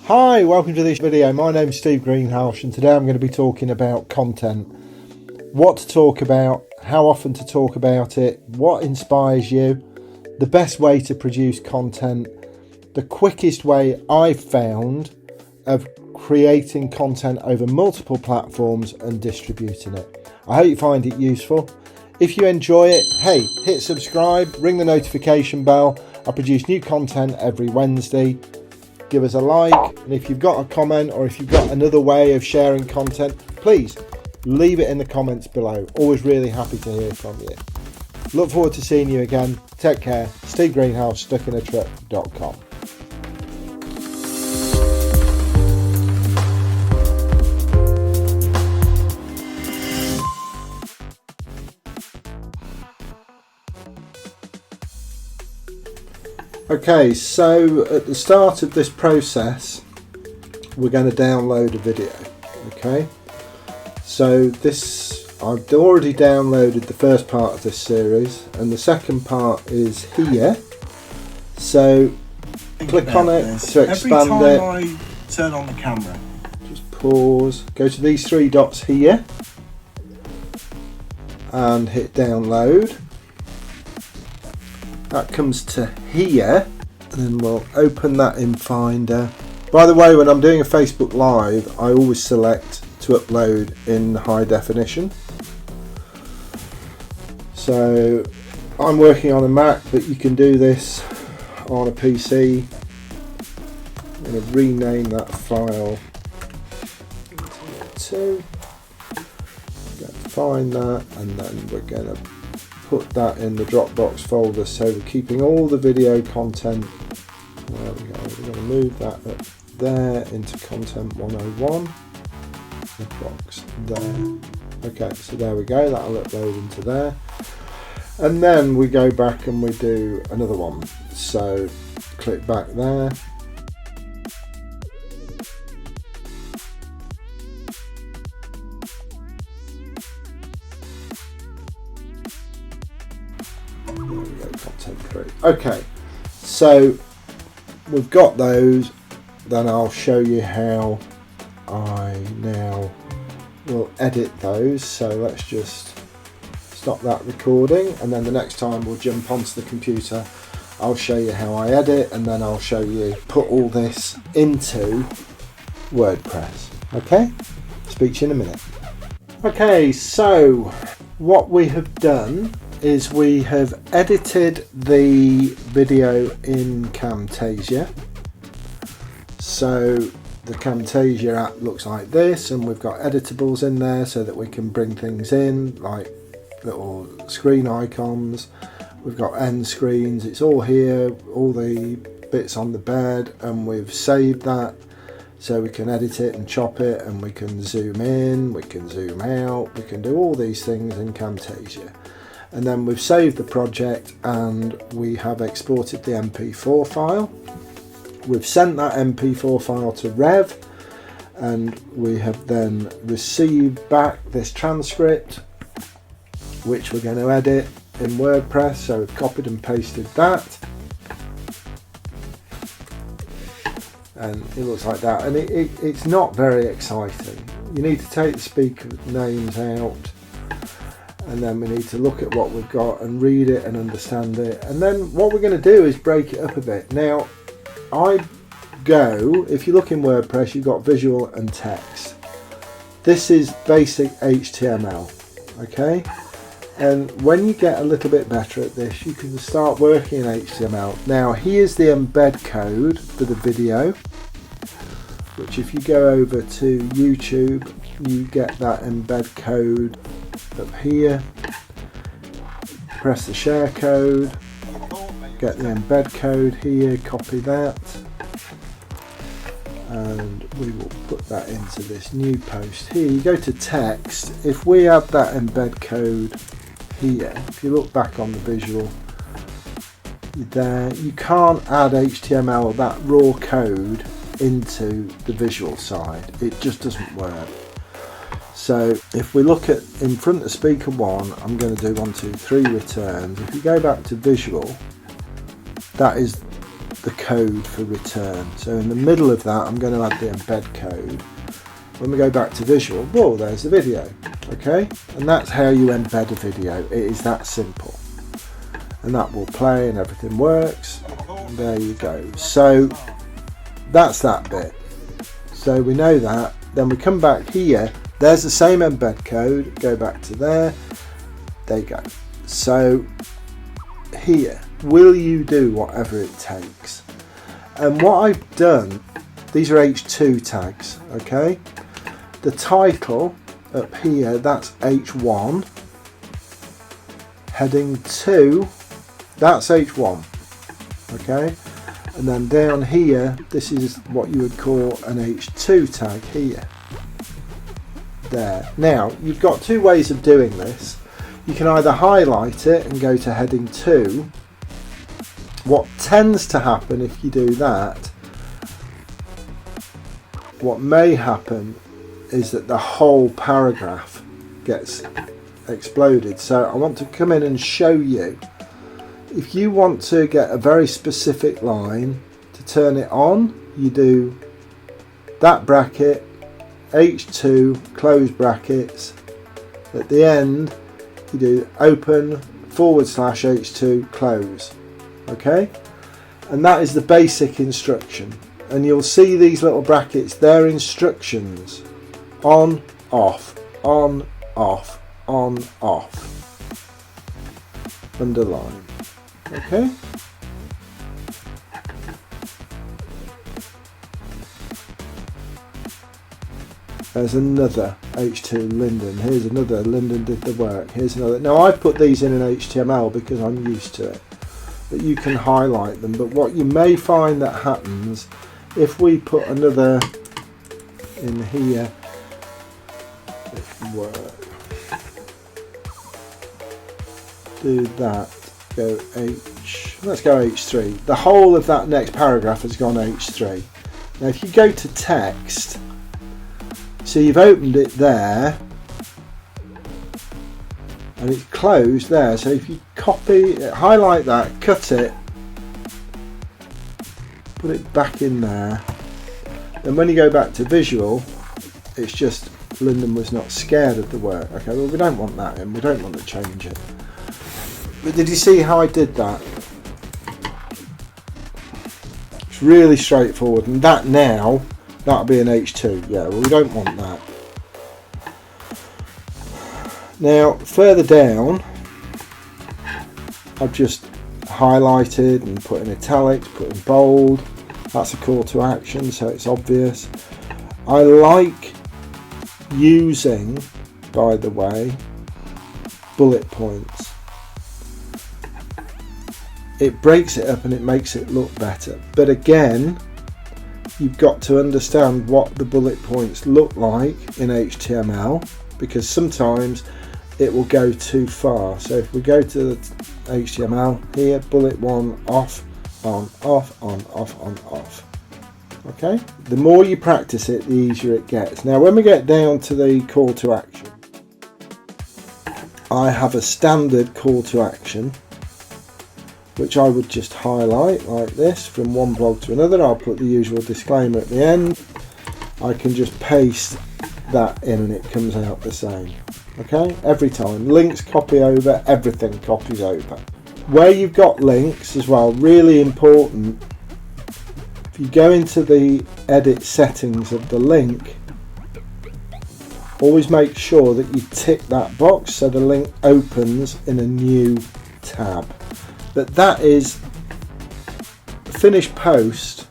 Hi, welcome to this video. My name's Steve Greenhalgh and today I'm going to be talking about content. What to talk about, how often to talk about it, what inspires you, the best way to produce content, the quickest way I've found of creating content over multiple platforms and distributing it. I hope you find it useful. If you enjoy it, hey, hit subscribe, ring the notification bell. I produce new content every Wednesday. Give us a like, and if you've got a comment or if you've got another way of sharing content, please leave it in the comments below. Always really happy to hear from you. Look forward to seeing you again. Take care. Steve Greenhalgh, stuckinatruck.com. Okay, so at the start of this process, we're going to download a video. Okay, so I've already downloaded the first part of this series, and the second part is here. So click on it to expand it. Every time I turn on the camera, just pause, go to these three dots here, and hit download. That comes to here, and then we'll open that in Finder. By the way, when I'm doing a Facebook Live, I always select to upload in high definition. So I'm working on a Mac, but you can do this on a PC. I'm going to rename that file to find that, and then we're going to put that in the Dropbox folder, so we're keeping all the video content. There we go. We're going to move that up there into content 101. Dropbox there. Okay, so there we go. That'll upload into there, and then we go back and we do another one. So click back there. Content 3. Okay, so we've got those. Then I'll show you how I now will edit those. So let's just stop that recording, and then the next time we'll jump onto the computer. I'll show you how I edit, and then I'll show you put all this into WordPress. Okay, speak to you in a minute. Okay, so what we have done is we have edited the video in Camtasia. So the Camtasia app looks like this, and we've got editables in there so that we can bring things in, like little screen icons. We've got end screens. It's all here, all the bits on the bed, and we've saved that so we can edit it and chop it, and we can zoom in, we can zoom out, we can do all these things in Camtasia. And then we've saved the project, and we have exported the MP4 file. We've sent that MP4 file to Rev, and we have then received back this transcript, which we're going to edit in WordPress. So we've copied and pasted that, and it looks like that. And it's not very exciting. You need to take the speaker names out, and then we need to look at what we've got and read it and understand it. And then what we're going to do is break it up a bit. Now, if you look in WordPress, you've got visual and text. This is basic HTML, okay? And when you get a little bit better at this, you can start working in HTML. Now, here's the embed code for the video, which if you go over to YouTube, you get that embed code up here. Press the share code, get the embed code here, copy that, and we will put that into this new post here. You go to text. If we add that embed code here, if you look back on the visual there, you can't add HTML, that raw code, into the visual side. It just doesn't work. So if we look at in front of speaker 1, I'm going to do 1, 2, 3 returns. If you go back to visual, that is the code for return. So in the middle of that, I'm going to add the embed code. When we go back to visual, whoa, there's the video. Okay, and that's how you embed a video. It is that simple, and that will play and everything works. And there you go. So that's that bit. So we know that. Then we come back here. There's the same embed code. Go back to there. There you go. So here, will you do whatever it takes? And what I've done, these are H2 tags. Okay, the title up here, that's H1. Heading 2, that's H1. Okay, and then down here, this is what you would call an H2 tag here. There. Now, you've got two ways of doing this. You can either highlight it and go to heading 2. What tends to happen if you do that, what may happen is that the whole paragraph gets exploded. So I want to come in and show you. If you want to get a very specific line, to turn it on, you do that bracket, H2, close brackets. At the end, you do open / H2, close. Okay? And that is the basic instruction. And you'll see these little brackets, they're instructions. On, off, on, off, on, off. Underline. Okay? There's another H2 Lyndon. Here's another Lyndon did the work. Here's another. Now I put these in an HTML because I'm used to it. But you can highlight them. But what you may find that happens, if we put another in here, work. Do that. Go H. Let's go H3. The whole of that next paragraph has gone H3. Now, if you go to text, so you've opened it there, and it's closed there. So if you copy, highlight that, cut it, put it back in there, then when you go back to visual, it's just Lyndon was not scared of the work. Okay, well, we don't want that in. We don't want to change it. But did you see how I did that? It's really straightforward. And that now, that'll be an H2. Yeah, well, we don't want that. Now, further down, I've just highlighted and put in italics, put in bold. That's a call to action, so it's obvious. I like using, by the way, bullet points. It breaks it up and it makes it look better. But again, you've got to understand what the bullet points look like in HTML, because sometimes it will go too far. So if we go to the HTML here, bullet 1, off, on, off, on, off, on, off. Okay, the more you practice it, the easier it gets. Now when we get down to the call to action, I have a standard call to action which I would just highlight like this from one blog to another. I'll put the usual disclaimer at the end. I can just paste that in and it comes out the same. Okay, every time. Links copy over, everything copies over. Where you've got links as well, really important, if you go into the edit settings of the link, always make sure that you tick that box so the link opens in a new tab. But that is the finished post.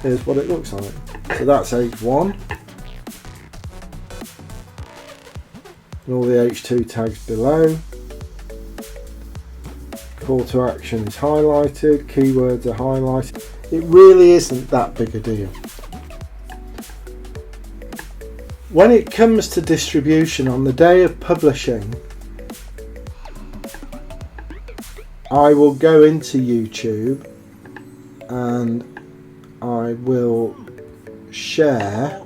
Here's what it looks like. So that's H1. And all the H2 tags below. Call to action is highlighted, keywords are highlighted. It really isn't that big a deal. When it comes to distribution on the day of publishing, I will go into YouTube and I will share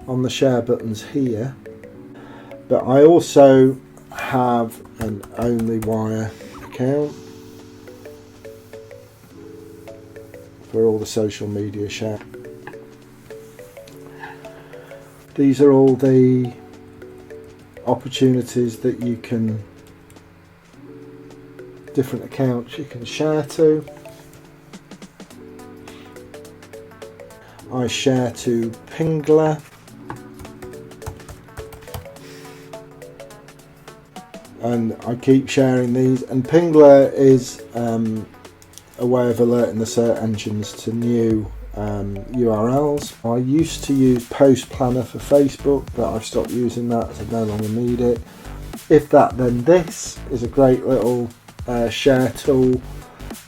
on the share buttons here, but I also have an OnlyWire account, for all the social media share. These are all the opportunities that you can, different accounts you can share to. I share to Pingler, and I keep sharing these, and Pingler is a way of alerting the search engines to new URLs. I used to use Post Planner for Facebook, but I've stopped using that as I no longer need it. If That Then This is a great little share tool,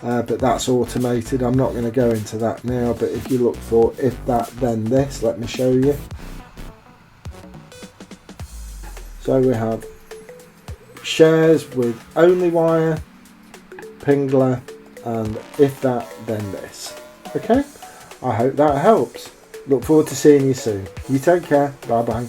but that's automated. I'm not going to go into that now, but if you look for If That Then This, let me show you. So we have shares with OnlyWire, Pingler, and If That Then This. Okay, I hope that helps. Look forward to seeing you soon. You take care. Bye bye.